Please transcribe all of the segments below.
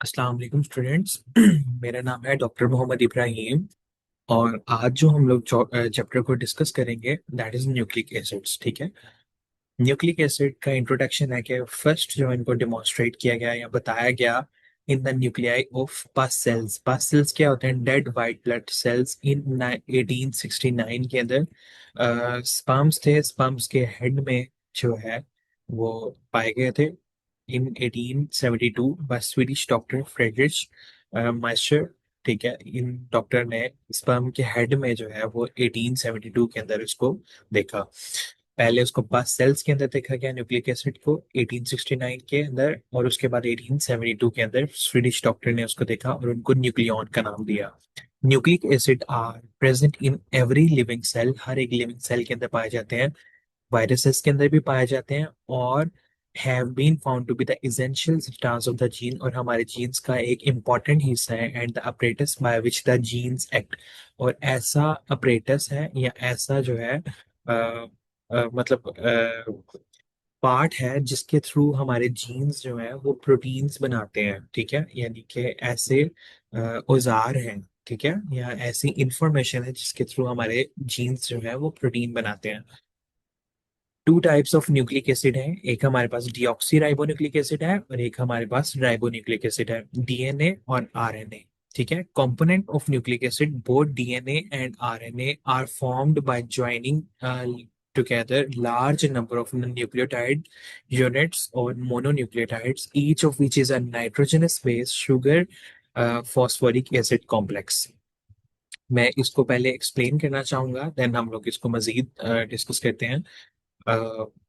अस्सलाम वालेकुम स्टूडेंट्स। मेरा नाम है डॉक्टर मोहम्मद इब्राहिम। और आज जो हम लोग चैप्टर को डिस्कस करेंगे दैट इज न्यूक्लिक एसिड्स। ठीक है। न्यूक्लिक एसिड का इंट्रोडक्शन है कि फर्स्ट जो इनको डिमॉन्स्ट्रेट किया गया या बताया गया in the nuclei of pus cells. Pus cells क्या होते हैं? Dead white blood cells in 1869 के अंदर स्पर्म्स थे। स्पर्म्स के हेड में जो है वो पाए गए थे इन 1872 बाय स्वीडिश डॉक्टर फ्रेडरिच माइस्टर। ठीक है। इन डॉक्टर ने स्पर्म के हेड में जो है वो 1872 के अंदर इसको देखा। पहले उसको पास सेल्स के अंदर देखा गया न्यूक्लिक एसिड को 1869 के अंदर, और उसके बाद 1872 के अंदर स्वीडिश डॉक्टर ने उसको देखा और उनको न्यूक्लियॉन का नाम दिया। Nucleic acid are present in every living cell. हर एक लिविंग सेल के अंदर पाए जाते हैं। वायरसेस के अंदर भी पाए जाते हैं और have been found to be the essential substance of the gene, और हमारे जीन्स का एक इम्पॉर्टेंट हिस्सा है। And the apparatus by which the genes act. और ऐसा अपरेटस है या ऐसा जो है मतलब पार्ट है जिसके थ्रू हमारे जीन्स जो है वो प्रोटीन्स बनाते हैं। ठीक है। यानी कि ऐसे औजार हैं। ठीक है। या ऐसी इंफॉर्मेशन है जिसके थ्रू हमारे जीन्स जो है वो प्रोटीन बनाते हैं। Two types of nucleic acid है। एक हमारे पास डीऑक्सी राइबोन्यूक्लिक एसिड है और एक हमारे पास राइबोन्यूक्लिक एसिड है, डीएनए और आरएनए। ठीक है। Component of nucleic acid both DNA and RNA are formed by joining together large number of nucleotide units or mononucleotides, each of which is a nitrogenous base sugar phosphoric acid complex। मैं इसको पहले explain करना चाहूंगा, then हम लोग इसको मजीद discuss करते हैं।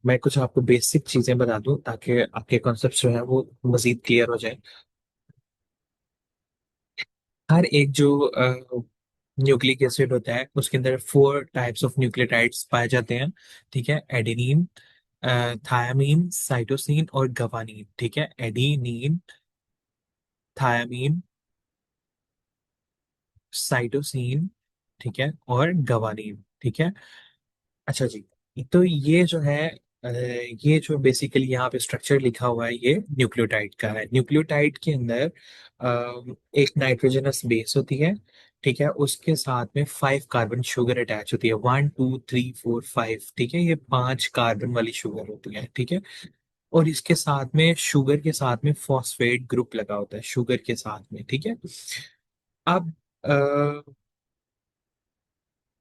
मैं कुछ आपको बेसिक चीजें बता दूं ताकि आपके कॉन्सेप्ट जो है वो मजीद क्लियर हो जाए। हर एक जो न्यूक्लिक एसिड होता है उसके अंदर फोर टाइप्स ऑफ न्यूक्लियोटाइड्स पाए जाते हैं। ठीक है। एडेनिन, थायामीन, साइटोसिन और गवानीन। ठीक है। एडेनिन, थायामीन, साइटोसिन, ठीक है, और गवानीन। ठीक है। अच्छा जी। तो ये जो है ये जो बेसिकली यहाँ पे स्ट्रक्चर लिखा हुआ है ये न्यूक्लियोटाइड का है। न्यूक्लियोटाइड के अंदर एक नाइट्रोजनस बेस होती है। ठीक है। उसके साथ में 5 कार्बन शुगर अटैच होती है। 1 2 3 4 5। ठीक है। ये 5 कार्बन वाली शुगर होती है। ठीक है। और इसके साथ में शुगर के साथ में फॉस्फेट ग्रुप लगा होता है शुगर के साथ में। ठीक है। अब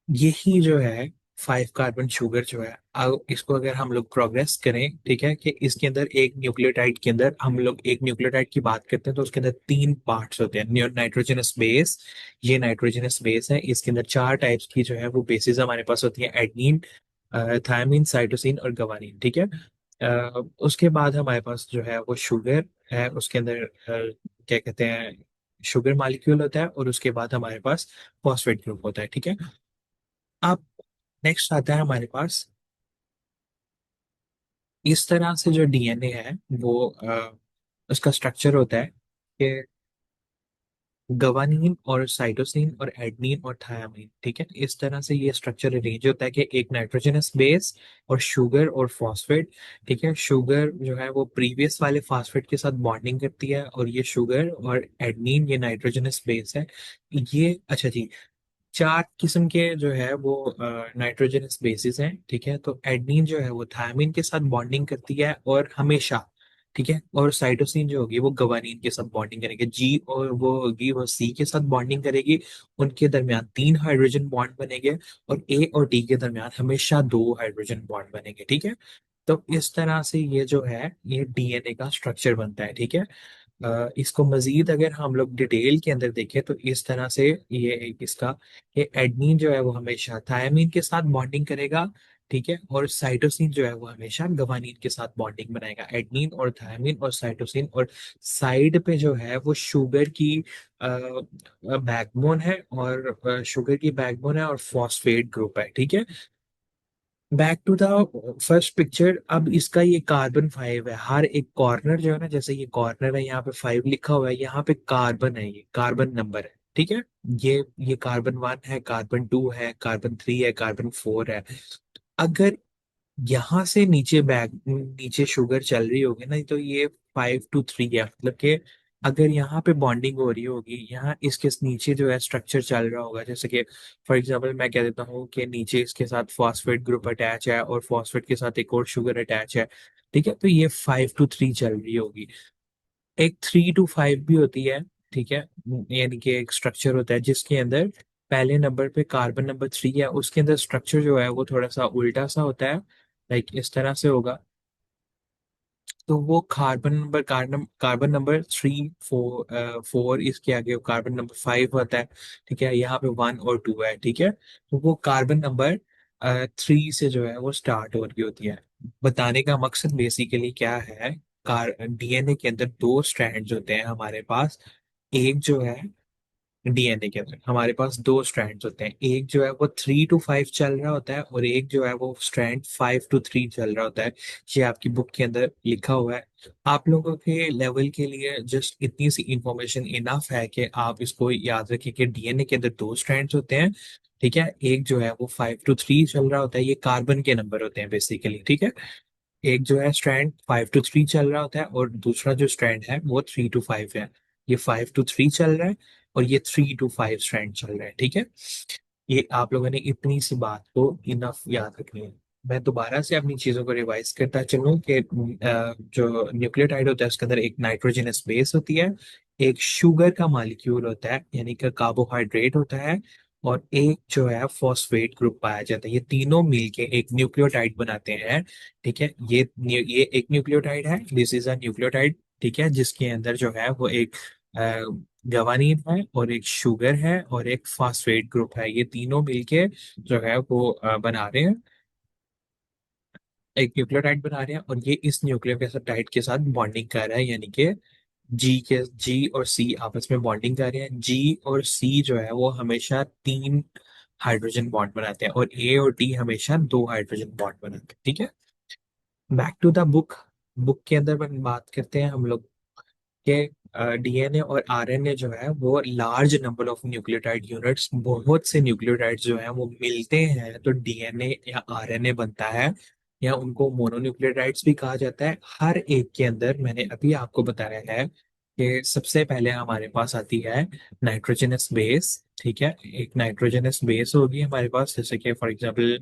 यही जो है 5 कार्बन शुगर जो है, अब इसको अगर हम लोग प्रोग्रेस करें, ठीक है, कि इसके अंदर एक न्यूक्लियोटाइड के अंदर हम लोग एक न्यूक्लियोटाइड की बात करते हैं तो उसके अंदर 3 पार्ट्स होते हैं। नाइट्रोजनस बेस, ये नाइट्रोजनस बेस है। इसके अंदर 4 टाइप्स की जो है वो बेसिस हमारे पास होती है, एडनीन, थायमीन, साइटोसिन और गवानीन। ठीक है। उसके बाद हमारे पास जो है वो शुगर है। उसके अंदर क्या कहते हैं, शुगर मॉलिक्यूल होता है और उसके बाद हमारे पास फॉस्फेट ग्रुप होता है। ठीक है। अब नेक्स्ट आता है हमारे पास, इस तरह से जो डीएनए है वो उसका स्ट्रक्चर होता है कि गवानीन और साइटोसिन और एडनीन और थायामीन। ठीक है। इस तरह से ये स्ट्रक्चर अरेंज होता है कि एक नाइट्रोजनस बेस और शुगर और फॉस्फेट। ठीक है। शुगर जो है वो प्रीवियस वाले फॉस्फेट के साथ बॉन्डिंग करती है और ये शुगर और एडनीन ये नाइट्रोजनस बेस है। ये अच्छा जी, 4 किस्म के जो है वो नाइट्रोजनस बेसिस हैं। ठीक है। तो एडनीन जो है वो थायमीन के साथ बॉन्डिंग करती है और हमेशा। ठीक है। और साइटोसिन जो होगी वो गवानीन के साथ बॉन्डिंग करेगी। जी और वो होगी वो सी के साथ बॉन्डिंग करेगी। उनके दरमियान 3 हाइड्रोजन बॉन्ड बनेंगे और ए और डी के दरमियान हमेशा 2 हाइड्रोजन बॉन्ड बनेंगे। ठीक है। तो इस तरह से ये जो है ये डीएनए का स्ट्रक्चर बनता है। ठीक है। इसको मजीद अगर हम लोग डिटेल के अंदर देखें तो इस तरह से ये इसका, ये एडनीन जो है वो हमेशा थायमीन के साथ बॉन्डिंग करेगा। ठीक है। और साइटोसिन जो है वो हमेशा गवानीन के साथ बॉन्डिंग बनाएगा। एडनीन और थायमीन और साइटोसिन, और साइड पे जो है वो शुगर की बैकबोन है, और शुगर की बैकबोन है और फॉस्फेट ग्रुप है। ठीक है। Back to the first picture. अब इसका ये कार्बन 5 है। हर एक कॉर्नर जो है ना, जैसे ये कॉर्नर है यहाँ पे 5 लिखा हुआ है, यहाँ पे कार्बन है, ये कार्बन नंबर है। ठीक है। ये कार्बन 1 है, कार्बन 2 है, कार्बन 3 है, कार्बन 4 है। अगर यहाँ से नीचे शुगर चल रही होगी ना, तो ये 5 to 3 है, मतलब कि अगर यहाँ पे बॉन्डिंग हो रही होगी, यहाँ इसके नीचे जो है स्ट्रक्चर चल रहा होगा, जैसे कि फॉर एग्जांपल मैं कह देता हूँ कि नीचे इसके साथ फॉस्फेट ग्रुप अटैच है और फॉस्फेट के साथ एक और शुगर अटैच है, ठीक है, तो ये 5 to 3 चल रही होगी। एक 3 to 5 भी होती है, ठीक है, यानी कि एक स्ट्रक्चर होता है जिसके अंदर पहले नंबर पे कार्बन नंबर 3 है, उसके अंदर स्ट्रक्चर जो है वो थोड़ा सा उल्टा सा होता है, लाइक इस तरह से होगा। तो वो कार्बन नंबर 3 4 इसके आगे कार्बन नंबर 5 होता है, ठीक है, यहाँ पे 1 और 2 है, ठीक है, तो वो कार्बन नंबर 3 से जो है वो स्टार्ट हो रही होती है। बताने का मकसद बेसिकली क्या है, कार डीएनए के अंदर दो स्ट्रैंड्स होते हैं हमारे पास। एक जो है डीएनए के अंदर हमारे पास दो स्ट्रैंड्स होते हैं, एक जो है वो 3 to 5 चल रहा होता है और एक जो है वो स्ट्रैंड 5 to 3 चल रहा होता है। ये आपकी बुक के अंदर लिखा हुआ है। आप लोगों के लेवल के लिए जस्ट इतनी सी इंफॉर्मेशन इनफ है कि आप इसको याद रखिए कि डीएनए के अंदर दो स्ट्रैंड्स होते हैं, ठीक है, एक जो है वो 5 to 3 चल रहा होता है, ये कार्बन के नंबर होते हैं बेसिकली, ठीक है। एक जो है स्ट्रैंड 5 to 3 चल रहा होता है और दूसरा जो स्ट्रैंड है वो 3 to 5 है। ये 5 to 3 चल रहा है और ये 3 to 5 स्ट्रैंड चल रहा है, ठीक है। ये आप लोगों ने इतनी सी बात को इनफ याद रखनी है। मैं दोबारा से अपनी चीजों को रिवाइज करता चलूं कि जो न्यूक्लियोटाइड होता है उसके अंदर एक नाइट्रोजनस बेस होती है, एक शुगर का मॉलिक्यूल होता है यानी कि कार्बोहाइड्रेट होता है, और एक जो है फॉस्फेट ग्रुप पाया जाता है। ये तीनों मिलके एक न्यूक्लियोटाइड बनाते हैं, ठीक है। ये एक न्यूक्लियोटाइड है, दिस इज अ न्यूक्लियोटाइड, ठीक है, जिसके अंदर जो है वो एक गवानीन है और एक शुगर है और एक फास्फेट ग्रुप है, ये तीनों मिलके जो है वो बना रहे हैं एक न्यूक्लियोटाइड बना रहे हैं, और ये इस न्यूक्लियोटाइड के साथ बॉन्डिंग कर रहा है, यानी कि जी और सी आपस में बॉन्डिंग कर रहे हैं। जी और सी जो है वो हमेशा 3 हाइड्रोजन बॉन्ड बनाते हैं और ए और टी हमेशा 2 हाइड्रोजन बॉन्ड बनाते हैं, ठीक है। Back to the book. Book के अंदर हम बात करते हैं हम लोग के डीएनए और आरएनए जो है वो large number of nucleotide units, बहुत से न्यूक्लियोटाइड जो है वो मिलते हैं तो डीएनए या आरएनए बनता है, या उनको मोनोन्यूक्लियोटाइड्स भी कहा जाता है। हर एक के अंदर मैंने अभी आपको बताया है कि सबसे पहले हमारे पास आती है नाइट्रोजनस बेस, ठीक है, एक नाइट्रोजनस बेस होगी हमारे पास, जैसे कि फॉर एग्जांपल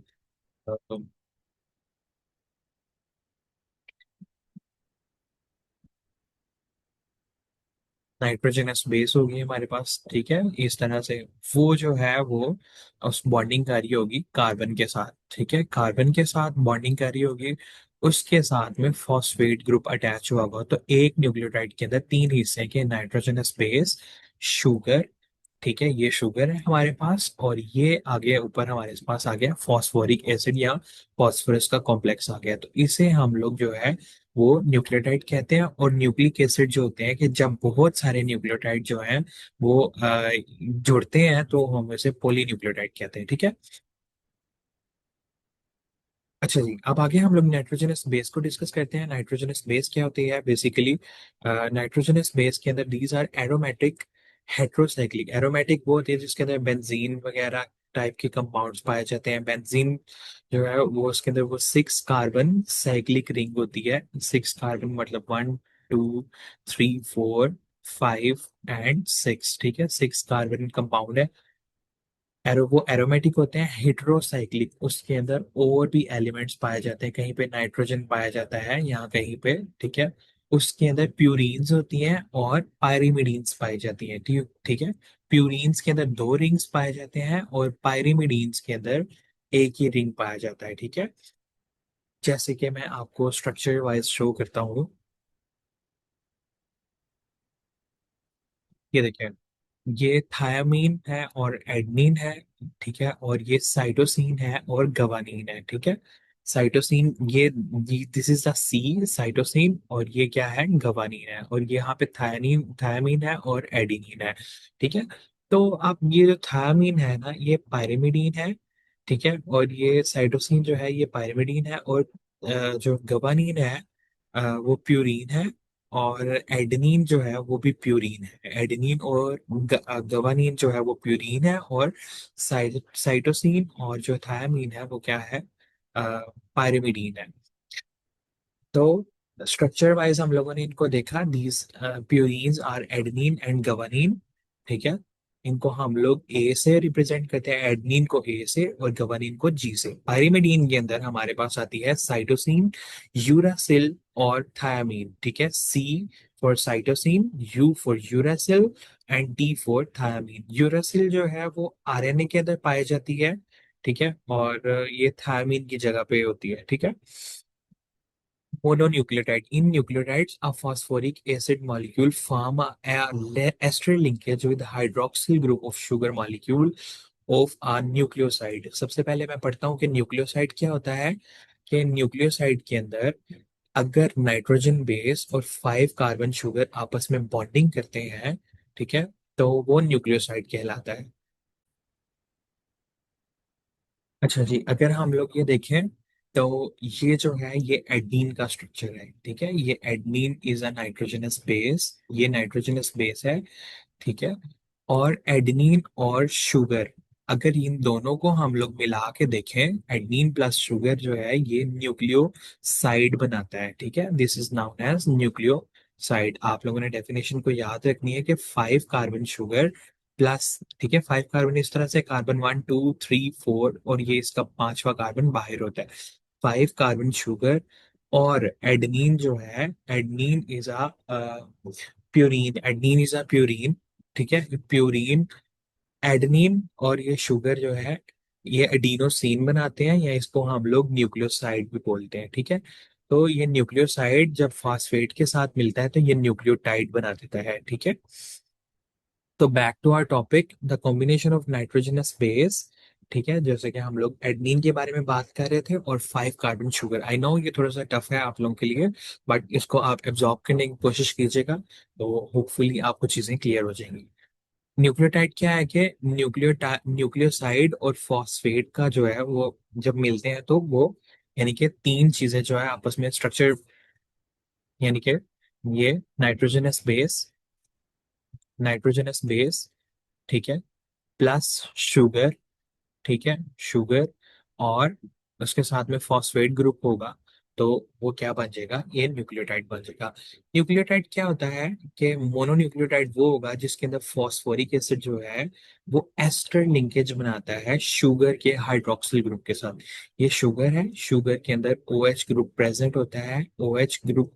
नाइट्रोजनस बेस होगी हमारे पास, ठीक है, इस तरह से। वो जो है वो उस बॉन्डिंग कर रही होगी कार्बन के साथ, ठीक है, कार्बन के साथ बॉन्डिंग कर रही होगी, उसके साथ में फॉस्फेट ग्रुप अटैच हुआ होगा। तो एक न्यूक्लियोटाइड के अंदर 3 हिस्से के नाइट्रोजनस बेस, शुगर, ठीक है, ये शुगर है हमारे पास, और ये आगे ऊपर हमारे पास आ गया फॉस्फोरिक एसिड या फॉस्फोरस का कॉम्प्लेक्स आ गया, तो इसे हम लोग जो है वो न्यूक्लियोटाइड कहते हैं। और न्यूक्लिक एसिड जो होते हैं कि जब बहुत सारे न्यूक्लियोटाइड जो हैं वो जुड़ते हैं तो हम इसे पॉलीन्यूक्लियोटाइड कहते हैं, ठीक है। अच्छा जी, अब आगे हम लोग नाइट्रोजनस बेस को डिस्कस करते हैं। नाइट्रोजनस बेस क्या होती है बेसिकली? नाइट्रोजनस बेस के अंदर these are aromatic heterocyclic. Aromatic वो होती है जिसके अंदर बेंजीन वगैरह टाइप के कंपाउंड्स पाए जाते हैं। बेंजीन जो है वो उसके अंदर वो 6 कार्बन साइक्लिक रिंग होती है। 6 कार्बन मतलब 1 2 3 4 5 एंड 6, ठीक है, 6 कार्बन कंपाउंड है। वो एरोमेटिक होते हैं। हेट्रोसाइक्लिक उसके अंदर और भी एलिमेंट्स पाए जाते हैं, कहीं पे नाइट्रोजन पाया जाता है, यहाँ कहीं पे, ठीक है। उसके अंदर प्यूरीन्स होती हैं और पायरिमिडीन्स पाई जाती हैं, ठीक ठीक है। प्यूरीन्स के अंदर 2 रिंग्स पाए जाते हैं और पायरिमिडीन्स के अंदर एक ही रिंग पाया जाता है, ठीक है। जैसे कि मैं आपको स्ट्रक्चर वाइज शो करता हूँ, ये देखिए, ये थायामीन है और एडनिन है, ठीक है, और ये साइटोसिन है और गवानीन है, ठीक है। साइटोसिन ये this is the C cytosine, और ये क्या है, गवानीन है, और ये यहाँ पे थायामीन है और एडिनिन है, ठीक है। तो आप ये जो थायामीन है ना ये पायरिमिडीन है, ठीक है, और ये साइटोसिन जो है ये पायरिमिडीन है, और जो गवानीन है वो प्यूरीन है, और एडेनिन जो है वो भी प्यूरीन है। एडेनिन और गवानीन जो है वो प्यूरीन है, और साइटोसिन और जो थायामीन है वो क्या है, पायरिमिडीन है। तो स्ट्रक्चर वाइज हम लोगों ने इनको देखा, these प्यूरीन्स are adenine and guanine, ठीक है। इनको हम लोग ए से रिप्रेजेंट करते हैं, एडेनिन को ए से और गवानीन को जी से। पायरिमिडीन के अंदर हमारे पास आती है साइटोसिन, यूरासिल और थायामीन, ठीक है। C for cytosine, U for uracil and T for thiamine. Uracil जो है वो आरएनए के अंदर पाई जाती है, ठीक है, और ये थायामीन की जगह पे होती है, ठीक है। Mononucleotide. In nucleotides, a phosphoric acid molecule form a ester linkage with hydroxyl group of sugar molecule of a nucleoside. सबसे पहले मैं पढ़ता हूँ कि न्यूक्लियोसाइड क्या होता है। कि न्यूक्लियोसाइड के अंदर अगर नाइट्रोजन बेस और 5 कार्बन शुगर आपस में बॉन्डिंग करते हैं, ठीक है, तो वो न्यूक्लियोसाइड कहलाता है। अच्छा जी, अगर हम लोग ये देखें तो ये जो है ये एडीन का स्ट्रक्चर है, ठीक है। ये एडीन इज अ नाइट्रोजनस बेस, ये नाइट्रोजनस बेस है, ठीक है। और एडेनिन और शुगर, अगर इन दोनों को हम लोग मिला के देखें, एडेनिन प्लस शुगर जो है ये न्यूक्लियोसाइड बनाता है, ठीक है। This is known as nucleoside. आप लोगों ने डेफिनेशन को याद रखनी है कि 5 कार्बन शुगर प्लस, ठीक है, 5 कार्बन इस तरह से, कार्बन 1 2 3 4 और ये इसका पांचवा कार्बन बाहर होता है। 5 कार्बन शुगर और एडेनिन जो है, adenine is a purine, adenine is a purine, ठीक है। प्यूरीन, एडेनिन और ये शुगर जो है ये एडिनोसिन बनाते हैं, या इसको हम लोग न्यूक्लियोसाइड भी बोलते हैं, ठीक है। तो ये न्यूक्लियोसाइड जब फास्फेट के साथ मिलता है तो ये न्यूक्लियोटाइड बना देता है, ठीक है। तो back to our topic, the combination of nitrogenous base, ठीक है, जैसे कि हम लोग एडनीन के बारे में बात कर रहे थे और 5 कार्बन शुगर। आई नो ये थोड़ा सा टफ है आप लोगों के लिए, बट इसको आप एब्जॉर्ब करने की कोशिश कीजिएगा तो होपफुली आपको चीजें क्लियर हो जाएंगी। न्यूक्लियोटाइड क्या है कि न्यूक्लियोसाइड और फॉस्फेट का जो है वो जब मिलते हैं तो वो, यानी कि तीन चीजें जो है आपस में स्ट्रक्चर, यानी कि ये नाइट्रोजनस बेस, नाइट्रोजनस बेस, ठीक है, प्लस शुगर, ठीक है, शुगर, और उसके साथ में फॉस्फेट ग्रुप होगा, तो वो क्या बन जाएगा, ये न्यूक्लियोटाइड बन जाएगा। न्यूक्लियोटाइड क्या होता है कि मोनोन्यूक्लियोटाइड वो होगा जिसके अंदर फॉस्फोरिक एसिड जो है वो एस्टर लिंकेज बनाता है शुगर के हाइड्रोक्सिल ग्रुप के साथ। ये शुगर है, शुगर के अंदर ओ एच ग्रुप प्रेजेंट होता है, ओ एच ग्रुप,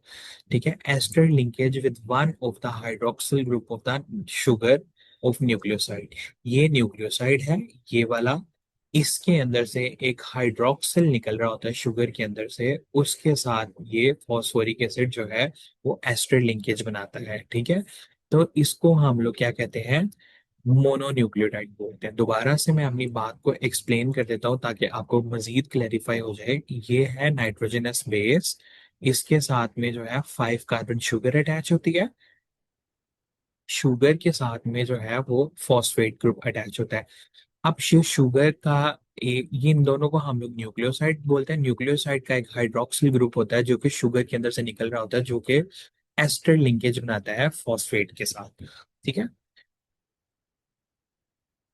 ठीक है, ester linkage with one of the hydroxyl group of the sugar of nucleoside. ये न्यूक्लियोसाइड है, ये वाला। इसके अंदर से एक हाइड्रोक्सिल निकल रहा होता है शुगर के अंदर से, उसके साथ ये फॉस्फोरिक एसिड जो है वो एस्टर लिंकेज बनाता है, ठीक है। तो इसको हम लोग क्या कहते हैं, मोनोन्यूक्लियोटाइड बोलते हैं। दोबारा से मैं अपनी बात को एक्सप्लेन कर देता हूँ ताकि आपको मजीद क्लैरिफाई हो जाए। ये है नाइट्रोजनस बेस, इसके साथ में जो है 5 कार्बन शुगर अटैच होती है, शुगर के साथ में जो है वो फॉस्फेट ग्रुप अटैच होता है। अब शुगर का एक, ये इन दोनों को हम लोग न्यूक्लियोसाइड बोलते हैं। न्यूक्लियोसाइड का एक हाइड्रोक्सिल ग्रुप होता है जो कि शुगर के अंदर से निकल रहा होता है, जो कि एस्टर लिंकेज बनाता है फॉस्फेट के साथ, ठीक है।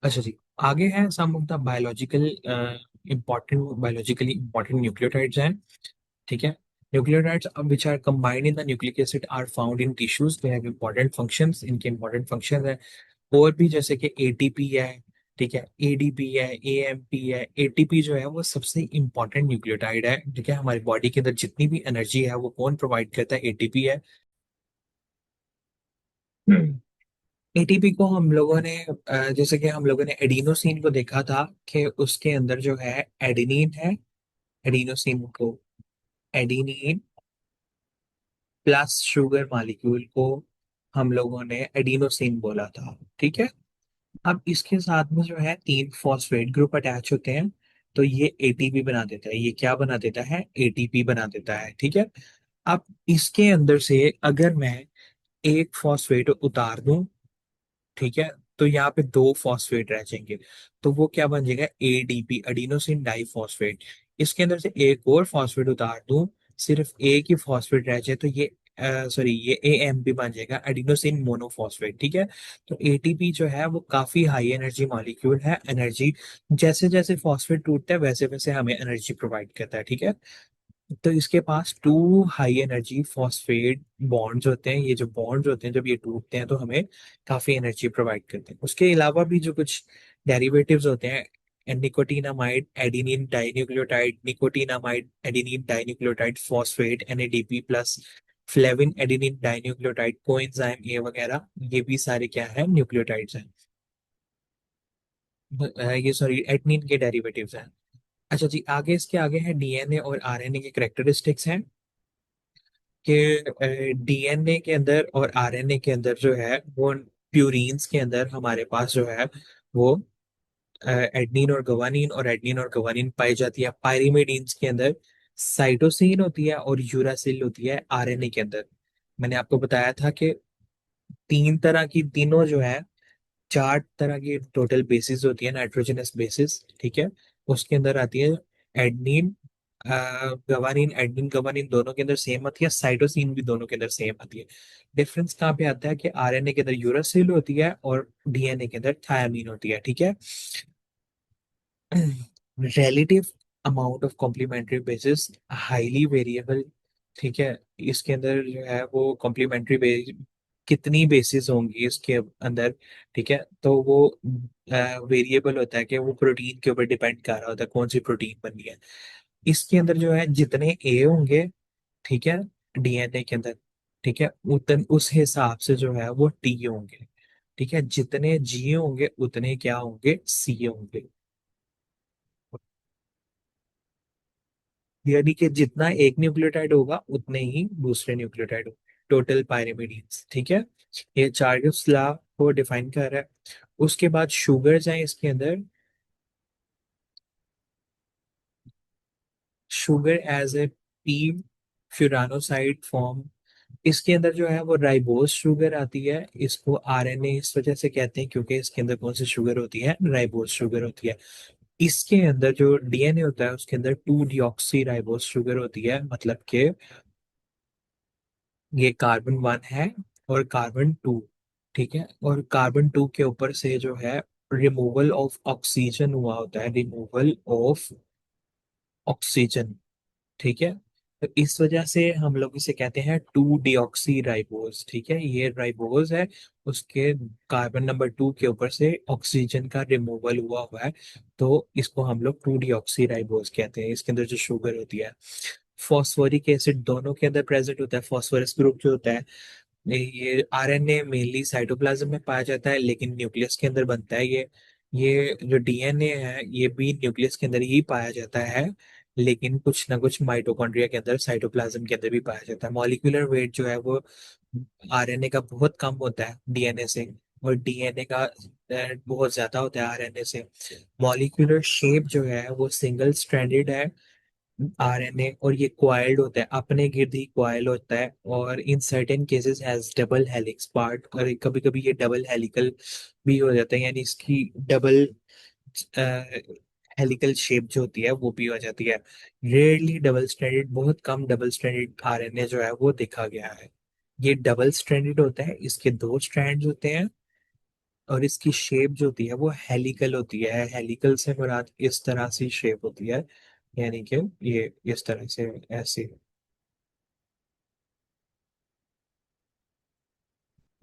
अच्छा जी, आगे है some of the biological important, biologically important nucleotides हैं, ठीक है। Nucleotides which are combined in the nucleic acid are found in tissues, they have important functions, इनके important functions हैं। और भी जैसे कि एटीपी है, ठीक है, एडीपी है, एएमपी है। एटीपी जो है वो सबसे इंपॉर्टेंट न्यूक्लियोटाइड है, ठीक है। हमारी बॉडी के अंदर जितनी भी एनर्जी है वो कौन प्रोवाइड करता है, एटीपी है। एटीपी को हम लोगों ने जैसे कि हम लोगों ने एडिनोसिन को देखा था कि उसके अंदर जो है एडेनिन है, एडिनोसिन को, एडेनिन प्लस शुगर मॉलिक्यूल को हम लोगों ने एडिनोसिन बोला था, ठीक है। अब इसके साथ में जो है 3 फॉस्फेट ग्रुप अटैच होते हैं, तो ये एटीपी बना देता है। ये क्या बना देता है, एटीपी बना देता है, ठीक है। अब इसके अंदर से अगर मैं एक फॉस्फेट उतार दूं, ठीक है, तो यहाँ पे 2 फॉस्फेट रह जाएंगे, तो वो क्या बन जाएगा, एडीपी, एडिनोसिन डाइफॉस्फेट। इसके अंदर से एक और फॉस्फेट उतार दूं, सिर्फ एक ही फॉस्फेट रह जाए, तो ये सॉरी ये एएमपी बन जाएगा, एडिनोसिन मोनोफॉस्फेट, ठीक है। तो एटीपी जो है वो काफी हाई एनर्जी मॉलिक्यूल है, एनर्जी जैसे जैसे फॉस्फेट टूटता है वैसे वैसे हमें एनर्जी प्रोवाइड करता है, ठीक है। तो इसके पास two high energy phosphate bonds होते हैं। ये जो बॉन्ड्स होते हैं जब ये टूटते हैं तो हमें काफी एनर्जी प्रोवाइड करते हैं। उसके अलावा भी जो कुछ डेरिवेटिव्स होते हैं, nicotinamide adenine dinucleotide, nicotinamide adenine dinucleotide phosphate NADP plus, flavin adenine dinucleotide coenzyme A वगैरह, ये भी सारे क्या है, न्यूक्लियोटाइड्स हैं। ये सॉरी एटनिन के डेरिवेटिव्स हैं। अच्छा जी, आगे इसके आगे है डीएनए और आरएनए के करेक्टरिस्टिक्स हैं कि डीएनए के अंदर और आरएनए के अंदर जो है वो प्यूरीन्स के अंदर हमारे पास जो है वो एडनिन और एडनिन और गवानीन पाई जाती है। पायरिमिडीन्स के अंदर साइटोसिन होती है और यूरासिल होती है आरएनए के अंदर। मैंने आपको बताया था कि तीन तरह की, तीनों जो है चार तरह की टोटल बेसिस होती है, नाइट्रोजनस बेसिस, ठीक है। उसके अंदर आती है एडनिन, गवानीन, एडनिन गवानीन दोनों के अंदर सेम आती है, साइटोसिन भी दोनों के अंदर सेम आती है। डिफरेंस कहाँ पे आता है कि आरएनए के अंदर यूरासिल होती है और डीएनए के अंदर थायामीन होती है, ठीक है। Relative amount of complementary bases highly variable, ठीक है। इसके अंदर जो है वो कॉम्प्लीमेंट्री कितनी बेसिस होंगी इसके अंदर, ठीक है, तो वो वेरिएबल होता है कि वो प्रोटीन के ऊपर डिपेंड कर रहा होता है कौन सी प्रोटीन बननी है। इसके अंदर जो है जितने ए होंगे, ठीक है, डीएनए के अंदर, ठीक है, उतन उस हिसाब से जो है वो टी होंगे, ठीक है। जितने जी होंगे उतने क्या होंगे, सी होंगे। यानी कि जितना एक न्यूक्लियोटाइड होगा उतने ही दूसरे न्यूक्लियोटाइड होंगे, टोटल पायरिमिडीन्स, ठीक है। ये चार्गेव्स लॉ को डिफाइन कर रहा है। उसके बाद शुगर्स हैं इसके अंदर। Sugar as a P furanoside form, इसके अंदर जो है वो राइबोस शुगर आती है। इसको आरएनए इस वजह से कहते हैं क्योंकि इसके अंदर कौन सी शुगर होती है, राइबोस शुगर होती है। इसके अंदर जो डीएनए होता है उसके अंदर 2 डीऑक्सी राइबोस शुगर होती है, मतलब कि ये कार्बन 1 है और कार्बन 2, ठीक है। और कार्बन 2 के ऊपर से जो है रिमूवल ऑफ ऑक्सीजन हुआ होता है, रिमूवल ऑफ ऑक्सीजन, ठीक है। तो इस वजह से हम लोग इसे कहते हैं 2 डीऑक्सी राइबोज, ठीक है। ये राइबोज है, उसके कार्बन नंबर 2 के ऊपर से ऑक्सीजन का रिमूवल हुआ हुआ है, तो इसको हम लोग 2 डीऑक्सी राइबोज कहते हैं। इसके अंदर जो शुगर होती है, फॉस्फोरिक एसिड दोनों के अंदर प्रेजेंट होता है। फॉस्फोरस ग्रुप जो होता है, ये आरएनए मेनली साइटोप्लाज्म में पाया जाता है लेकिन न्यूक्लियस के अंदर बनता है। ये जो डीएनए है ये भी न्यूक्लियस के अंदर ही पाया जाता है, लेकिन कुछ ना कुछ माइटोकॉन्ड्रिया के अंदर, साइटोप्लाज्म के अंदर भी पाया जाता है। मॉलिक्यूलर वेट जो है वो आरएनए का बहुत कम होता है डीएनए से, और डीएनए का बहुत ज्यादा होता है आरएनए से। मॉलिक्यूलर शेप जो है वो सिंगल स्ट्रैंडेड है आरएनए, और ये क्वाइल्ड होता है, अपने गिर्द ही क्वाइल होता है, और in certain cases has double helix part, और कभी कभी ये डबल हेलिकल भी हो जाता है, यानी इसकी डबल हेलिकल शेप जो होती है वो भी हो जाती है। रेयरली डबल स्ट्रैंडेड, बहुत कम डबल स्ट्रैंडेड आरएनए जो है वो देखा गया है। ये डबल स्ट्रैंडेड होता है, इसके 2 स्ट्रैंड्स होते हैं, और इसकी शेप जो होती है वो हेलिकल होती है। हेलिकल से मुराद इस तरह से शेप होती है, यानी कि ये इस तरह से, ऐसे,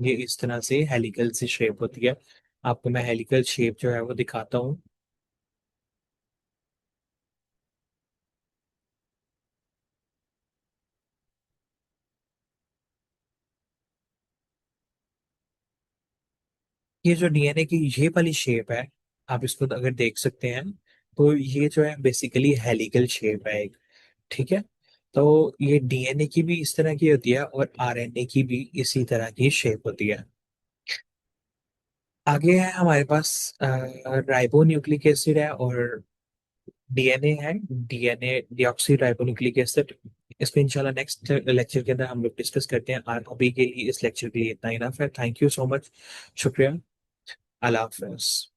ये इस तरह से हेलिकल से शेप होती है। आपको मैं हेलिकल शेप जो है वो दिखाता हूँ। ये जो डीएनए की ये वाली शेप है, आप इसको अगर देख सकते हैं, तो ये जो है बेसिकली हेलिकल शेप है एक, ठीक है। तो ये डीएनए की भी इस तरह की होती है और आरएनए की भी इसी तरह की शेप होती है। आगे है हमारे पास राइबो न्यूक्लिक एसिड है और डीएनए है, DNA deoxy ribo nucleic acid. इसको इंशाल्लाह नेक्स्ट लेक्चर के अंदर हम लोग डिस्कस करते हैं। अभी के लिए इस लेक्चर के लिए इतना ही ना, फिर थैंक यू सो मच, शुक्रिया, अल्लाह हाफिज।